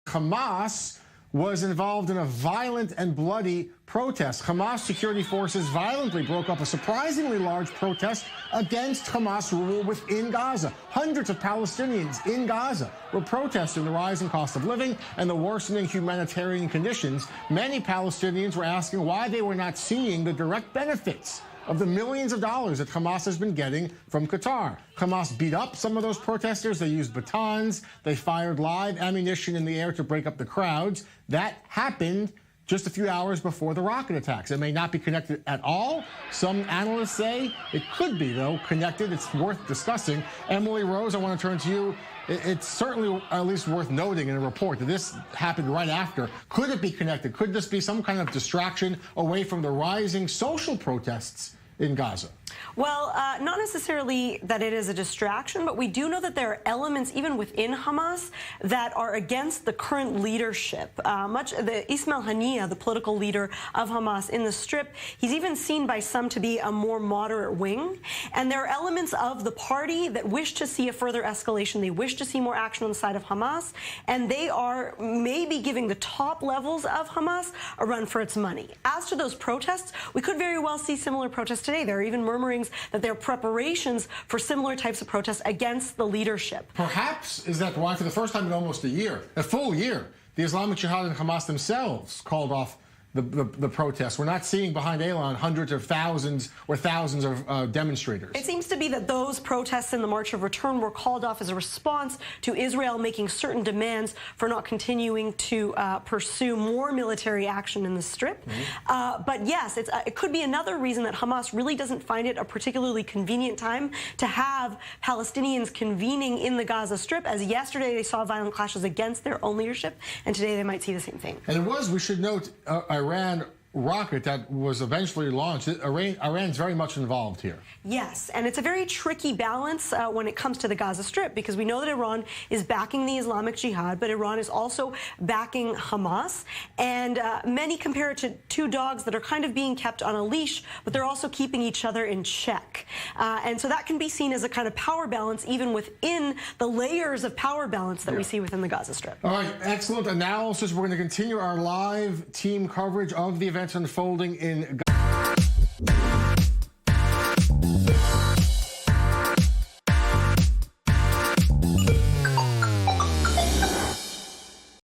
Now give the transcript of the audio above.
Hamas was involved in a violent and bloody protest. Hamas security forces violently broke up a surprisingly large protest against Hamas rule within Gaza. Hundreds of Palestinians in Gaza were protesting the rising cost of living and the worsening humanitarian conditions. Many Palestinians were asking why they were not seeing the direct benefits of the millions of dollars that Hamas has been getting from Qatar. Hamas beat up some of those protesters. They used batons. They fired live ammunition in the air to break up the crowds. That happened just a few hours before the rocket attacks. It may not be connected at all. Some analysts say it could be, though, connected. It's worth discussing. Emily Rose, I want to turn to you. It's certainly at least worth noting in a report that this happened right after. Could it be connected? Could this be some kind of distraction away from the rising social protests in Gaza? Well, not necessarily that it is a distraction, but we do know that there are elements even within Hamas that are against the current leadership. Ismail Haniyeh, the political leader of Hamas in the Strip, he's even seen by some to be a more moderate wing. And there are elements of the party that wish to see a further escalation. They wish to see more action on the side of Hamas. And they are maybe giving the top levels of Hamas a run for its money. As to those protests, we could very well see similar protests today. There are even murmurings that there are preparations for similar types of protests against the leadership. Perhaps is that why, for the first time in almost a full year, the Islamic Jihad and Hamas themselves called off the protests. We're not seeing behind Elan hundreds of thousands or thousands of demonstrators. It seems to be that those protests in the March of Return were called off as a response to Israel making certain demands for not continuing to pursue more military action in the Strip. But yes, it could be another reason that Hamas really doesn't find it a particularly convenient time to have Palestinians convening in the Gaza Strip, as yesterday they saw violent clashes against their own leadership, and today they might see the same thing. And it was, we should note, Iran rocket that was eventually launched. Iran's very much involved here. Yes, and it's a very tricky balance when it comes to the Gaza Strip, because we know that Iran is backing the Islamic Jihad, but Iran is also backing Hamas. And many compare it to two dogs that are kind of being kept on a leash, but they're also keeping each other in check. And so that can be seen as a kind of power balance, even within the layers of power balance that we see within the Gaza Strip. All right, excellent analysis. We're going to continue our live team coverage of the events unfolding in Gaza.